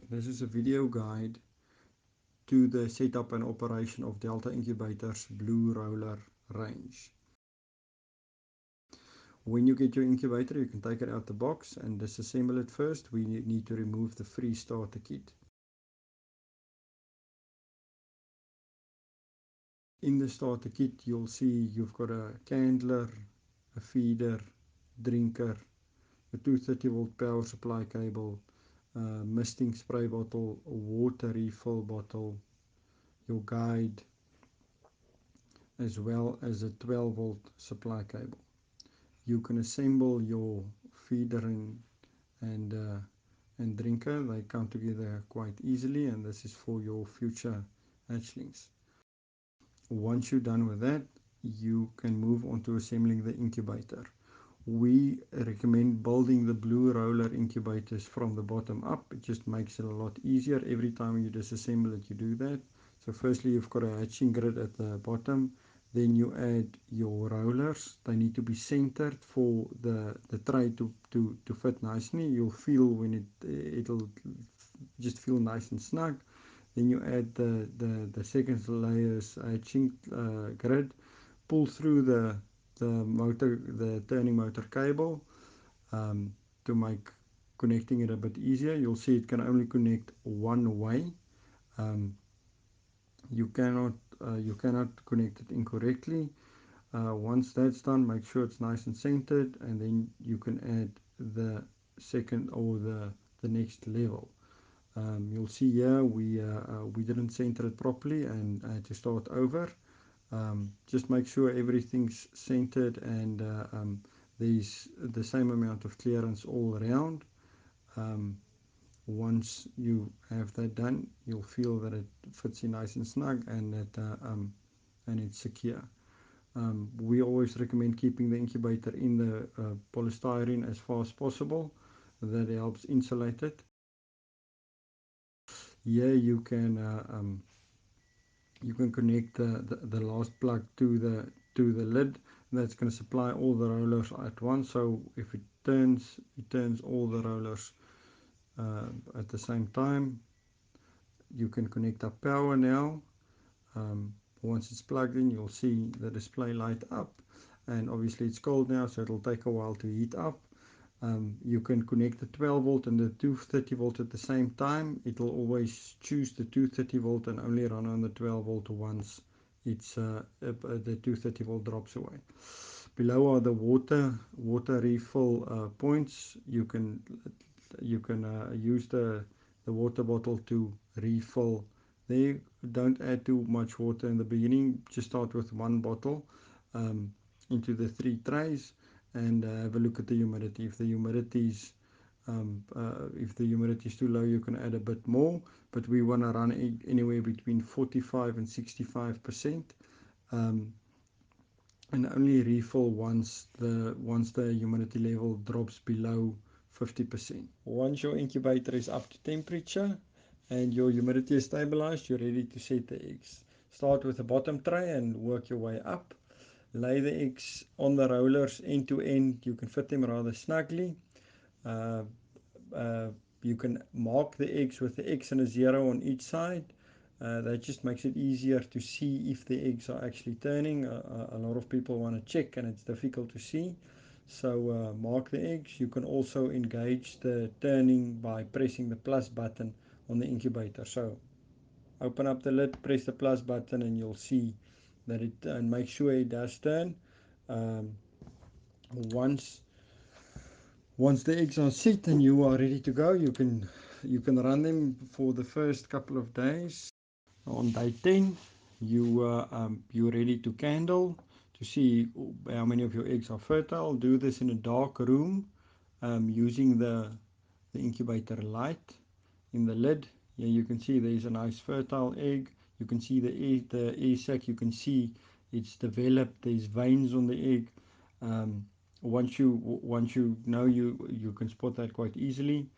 This is a video guide to the setup and operation of Delta Incubator's Blue Roller range. When you get your incubator, you can take it out the box and disassemble it first. We need to remove the free starter kit. In the starter kit, you'll see you've got a candler, a feeder, drinker, a 230 volt power supply cable, misting spray bottle, a water refill bottle, your guide, as well as a 12 volt supply cable. You can assemble your feeder and and drinker. They come together quite easily, and this is for your future hatchlings. Once you're done with that, you can move on to assembling the incubator. We recommend building the Blue Roller incubators from the bottom up. It just makes it a lot easier. Every time you disassemble it, you do that. So firstly, you've got a hatching grid at the bottom. Then you add your rollers. They need to be centered for the tray to fit nicely. You'll feel when it'll just feel nice and snug. Then you add the second layer's hatching grid. Pull through the turning motor cable to make connecting it a bit easier. You'll see it can only connect one way. Um, you cannot connect it incorrectly. Once that's done, make sure it's nice and centered, and then you can add the second or the next level. You'll see here we didn't center it properly and I had to start over. Just make sure everything's centered and there's the same amount of clearance all around. Once you have that done, you'll feel that it fits in nice and snug and and it's secure. We always recommend keeping the incubator in the polystyrene as far as possible. That helps insulate it. Here you can connect the last plug to the lid. That's going to supply all the rollers at once. So if it turns all the rollers at the same time. You can connect up power now. Once it's plugged in, you'll see the display light up, and obviously it's cold now, so it'll take a while to heat up. You can connect the 12 volt and the 230 volt at the same time. It'll always choose the 230 volt and only run on the 12 volt once it's the 230 volt drops away. Below are the water refill points. You can use the water bottle to refill there. Don't add too much water in the beginning. Just start with one bottle into the 3 trays and have a look at the humidity. If the humidity is too low, you can add a bit more, but we want to run anywhere between 45 and 65%. And only refill once the humidity level drops below 50%. Once your incubator is up to temperature and your humidity is stabilized, you're ready to set the eggs. Start with the bottom tray and work your way up. Lay the eggs on the rollers end to end. You can fit them rather snugly. Uh, uh, you can mark the eggs with the X and a 0 on each side. That just makes it easier to see if the eggs are actually turning. A lot of people want to check and it's difficult to see. So mark the eggs. You can also engage the turning by pressing the plus button on the incubator. So open up the lid, press the plus button, and you'll see that it, and make sure it does turn. Um, once the eggs are set and you are ready to go, you can run them for the first couple of days. On day 10, you're ready to candle to see how many of your eggs are fertile. Do this in a dark room using the incubator light in the lid. Here you can see there's a nice fertile egg. You can see the air sac. You can see it's developed. There's veins on the egg. Once you know, you can spot that quite easily.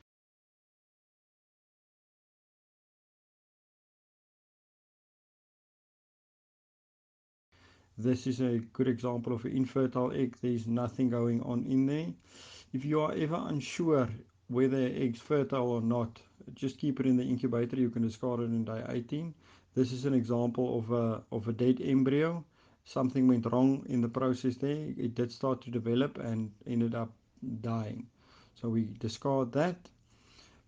This is a good example of an infertile egg. There's nothing going on in there. If you are ever unsure whether egg's fertile or not, just keep it in the incubator. You can discard it in day 18. This is an example of a dead embryo. Something went wrong in the process there. It did start to develop and ended up dying. So we discard that.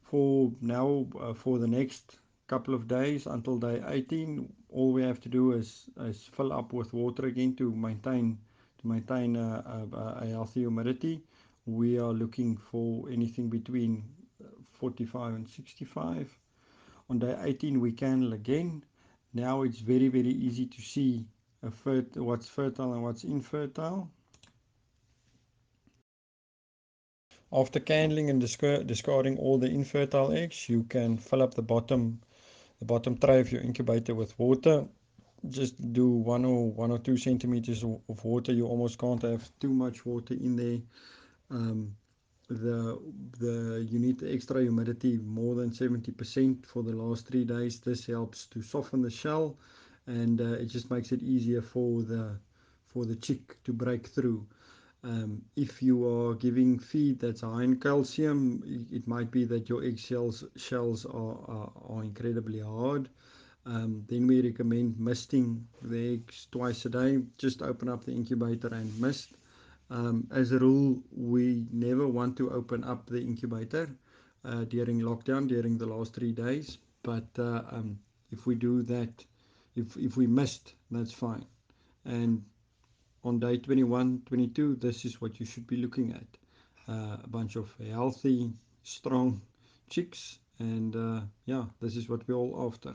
For now, for the next couple of days until day 18, all we have to do is fill up with water again to maintain a healthy humidity. We are looking for anything between 45 and 65. On day 18 we candle again. Now it's very easy to see what's fertile and what's infertile. After candling and discarding all the infertile eggs, you can fill up the bottom tray of your incubator with water. Just do 1 or 2 centimeters of water. You almost can't have too much water in there. um, the you need the extra humidity more than 70% for the last 3 days. This helps to soften the shell, and it just makes it easier for the chick to break through. If you are giving feed that's high in calcium, it might be that your egg shells are incredibly hard. Then we recommend misting the eggs twice a day. Just open up the incubator and mist. As a rule, we never want to open up the incubator during lockdown, during the last 3 days. But if we do that, if we missed, that's fine. And on day 21, 22, this is what you should be looking at. A bunch of healthy, strong chicks. And yeah, this is what we're all after.